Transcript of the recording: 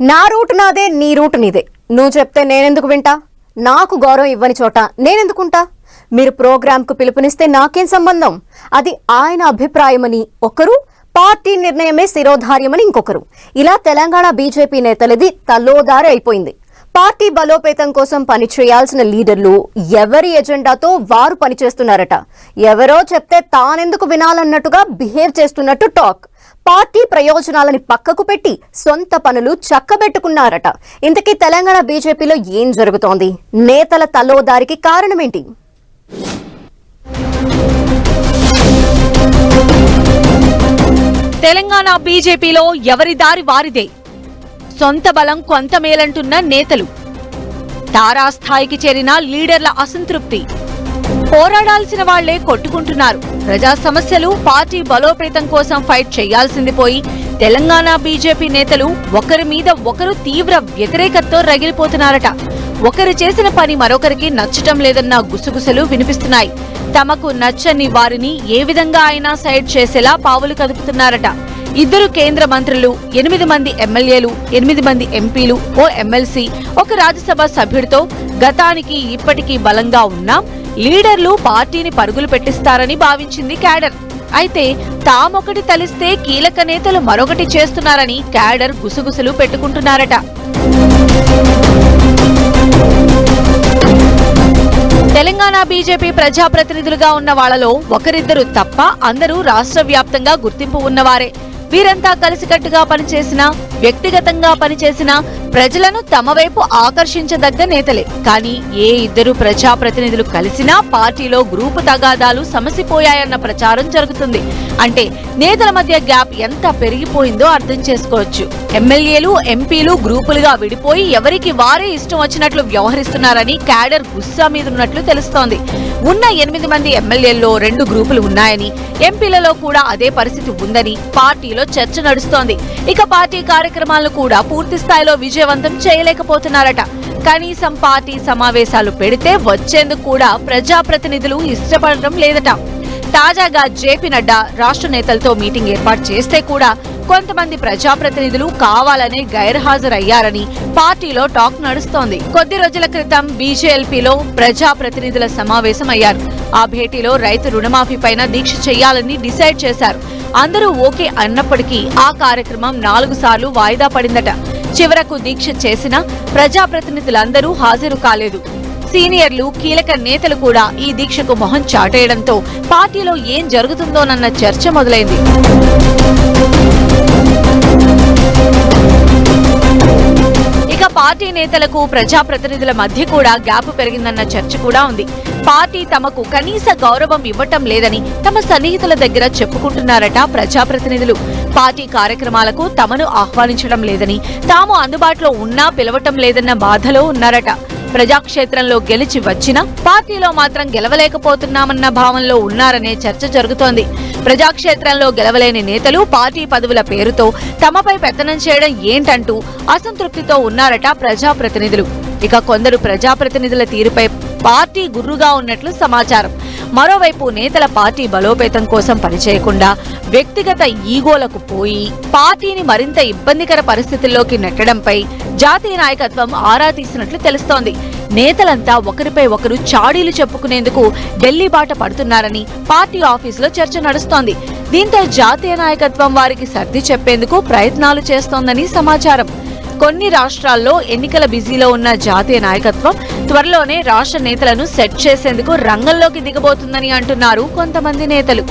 నా రూట్ నాదే, నీ రూట్ నీదే. నువ్వు చెప్తే నేనెందుకు వింటా? నాకు గౌరవం ఇవ్వని చోట నేనెందుకుంటా? మీరు ప్రోగ్రాంకు పిలుపునిస్తే నాకేం సంబంధం? అది ఆయన అభిప్రాయమని ఒకరు, పార్టీ నిర్ణయమే శిరోధార్యమని ఇంకొకరు. ఇలా తెలంగాణ బీజేపీ నేతలది తలోదారి అయిపోయింది. పార్టీ బలోపేతం కోసం పనిచేయాల్సిన లీడర్లు ఎవరి ఎజెండాతో వారు పనిచేస్తున్నారట. ఎవరో చెప్తే తానెందుకు వినాలన్నట్టుగా బిహేవ్ చేస్తున్నట్టు టాక్. పార్టీ ప్రయోజనాలని పక్కకు పెట్టి సొంత పనులు చక్కబెట్టుకున్నారట. ఇంతకీ తెలంగాణ బీజేపీలో ఏం జరుగుతోంది? నేతల తలోదారికి కారణమేంటి? తెలంగాణ బీజేపీలో ఎవరి దారి వారిదే. సొంత బలం కొంత మేలంటున్న నేతలు, తారాస్థాయికి చేరిన లీడర్ల అసంతృప్తి, పోరాడాల్సిన వాళ్లే కొట్టుకుంటున్నారు. ప్రజా సమస్యలు, పార్టీ బలోపేతం కోసం ఫైట్ చేయాల్సింది పోయి తెలంగాణ బీజేపీ నేతలు ఒకరి మీద ఒకరు తీవ్ర వ్యతిరేకతతో రగిలిపోతున్నారట. ఒకరు చేసిన పని మరొకరికి నచ్చటం లేదన్న గుసగుసలు వినిపిస్తున్నాయి. తమకు నచ్చని వారిని ఏ విధంగా అయినా సైడ్ చేసేలా పావులు కదుపుతున్నారట. 2 కేంద్ర మంత్రులు, 8 మంది ఎమ్మెల్యేలు, 8 మంది ఎంపీలు, ఓ ఎమ్మెల్సీ, ఒక రాజ్యసభ సభ్యుడితో గతానికి ఇప్పటికీ బలంగా ఉన్నా లీడర్లు పార్టీని పరుగులు పెట్టిస్తారని భావించింది క్యాడర్. అయితే తామొకటి తలిస్తే కీలక నేతలు మరొకటి చేస్తున్నారని క్యాడర్ గుసగుసలు పెట్టుకుంటున్నారట. తెలంగాణ బీజేపీ ప్రజాప్రతినిధులుగా ఉన్న వాళ్లలో ఒకరిద్దరు తప్ప అందరూ రాష్ట్ర వ్యాప్తంగా గుర్తింపు ఉన్నవారే. వీరంతా కలిసికట్టుగా పనిచేసినా, వ్యక్తిగతంగా పనిచేసినా ప్రజలను తమ వైపు ఆకర్షించదగ్గ నేతలే. కానీ ఏ 2 ప్రజాప్రతినిధులు కలిసినా పార్టీలో గ్రూపు తగాదాలు సమసిపోయాయన్న ప్రచారం జరుగుతుంది. అంటే నేతల మధ్య గ్యాప్ ఎంత పెరిగిపోయిందో అర్థం చేసుకోవచ్చు. ఎమ్మెల్యేలు, ఎంపీలు గ్రూపులుగా విడిపోయి ఎవరికి వారే ఇష్టం వచ్చినట్లు వ్యవహరిస్తున్నారని క్యాడర్ గుస్సా మీదున్నట్లు తెలుస్తోంది. ఉన్న 8 మంది ఎమ్మెల్యేల్లో 2 గ్రూపులు ఉన్నాయని, ఎంపీలలో కూడా అదే పరిస్థితి ఉందని పార్టీలో చర్చ నడుస్తోంది. ఇక పార్టీ కార్యక్రమాలను కూడా పూర్తి స్థాయిలో విజయవంతం చేయలేకపోతున్నారట. కనీసం పార్టీ సమావేశాలు పెడితే వచ్చేందుకు కూడా ప్రజాప్రతినిధులు ఇష్టపడటం లేదట. తాజాగా జేపీ నడ్డా రాష్ట్ర నేతలతో మీటింగ్ ఏర్పాటు చేస్తే కూడా కొంతమంది ప్రజాప్రతినిధులు కావాలనే గైర్హాజరయ్యారని పార్టీలో టాక్ నడుస్తోంది. కొద్ది రోజుల క్రితం బీజేఎల్పీలో ప్రజాప్రతినిధుల సమావేశం అయ్యారు. ఆ భేటీలో రైతు రుణమాఫీ పైన దీక్ష చేయాలని డిసైడ్ చేశారు. అందరూ ఓకే అన్నప్పటికీ ఆ కార్యక్రమం 4 సార్లు వాయిదా పడిందట. చివరకు దీక్ష చేసిన ప్రజాప్రతినిధులందరూ హాజరు కాలేదు. సీనియర్లు, కీలక నేతలు కూడా ఈ దీక్షకు మొహం చాటేయడంతో పార్టీలో ఏం జరుగుతుందోనన్న చర్చ మొదలైంది. ఇక పార్టీ నేతలకు ప్రజాప్రతినిధుల మధ్య కూడా గ్యాప్ పెరిగిందన్న చర్చ కూడా ఉంది. పార్టీ తమకు కనీస గౌరవం ఇవ్వటం లేదని తమ సన్నిహితుల దగ్గర చెప్పుకుంటున్నారట ప్రజాప్రతినిధులు. పార్టీ కార్యక్రమాలకు తమను ఆహ్వానించడం లేదని, తాము అందుబాటులో ఉన్నా పిలవటం లేదన్న బాధలో ఉన్నారట. ప్రజాక్షేత్రంలో గెలిచి వచ్చినా పార్టీలో మాత్రం గెలవలేకపోతున్నామన్న భావంలో ఉన్నారనే చర్చ జరుగుతోంది. ప్రజాక్షేత్రంలో గెలవలేని నేతలు పార్టీ పదవుల పేరుతో తమపై పెత్తనం చేయడం ఏంటంటూ అసంతృప్తితో ఉన్నారట ప్రజాప్రతినిధులు. ఇక కొందరు ప్రజాప్రతినిధుల తీరుపై పార్టీ గుర్రుగా ఉన్నట్లు సమాచారం. మరోవైపు నేతల పార్టీ బలోపేతం కోసం పనిచేయకుండా వ్యక్తిగత ఈగోలకు పోయి పార్టీని మరింత ఇబ్బందికర పరిస్థితుల్లోకి నెట్టడంపై జాతీయ నాయకత్వం ఆరా తీసినట్లు తెలుస్తోంది. నేతలంతా ఒకరిపై ఒకరు చాడీలు చెప్పుకునేందుకు ఢిల్లీ బాట పడుతున్నారని పార్టీ ఆఫీసులో చర్చ నడుస్తోంది. దీంతో జాతీయ నాయకత్వం వారికి సర్ది చెప్పేందుకు ప్రయత్నాలు చేస్తోందని సమాచారం. కొన్ని రాష్ట్రాల్లో ఎన్నికల బిజీలో ఉన్న జాతీయ నాయకత్వం త్వరలోనే రాష్ట్ర నేతలను సెట్ చేసేందుకు రంగంలోకి దిగబోతుందని అంటున్నారు కొంతమంది నేతలు.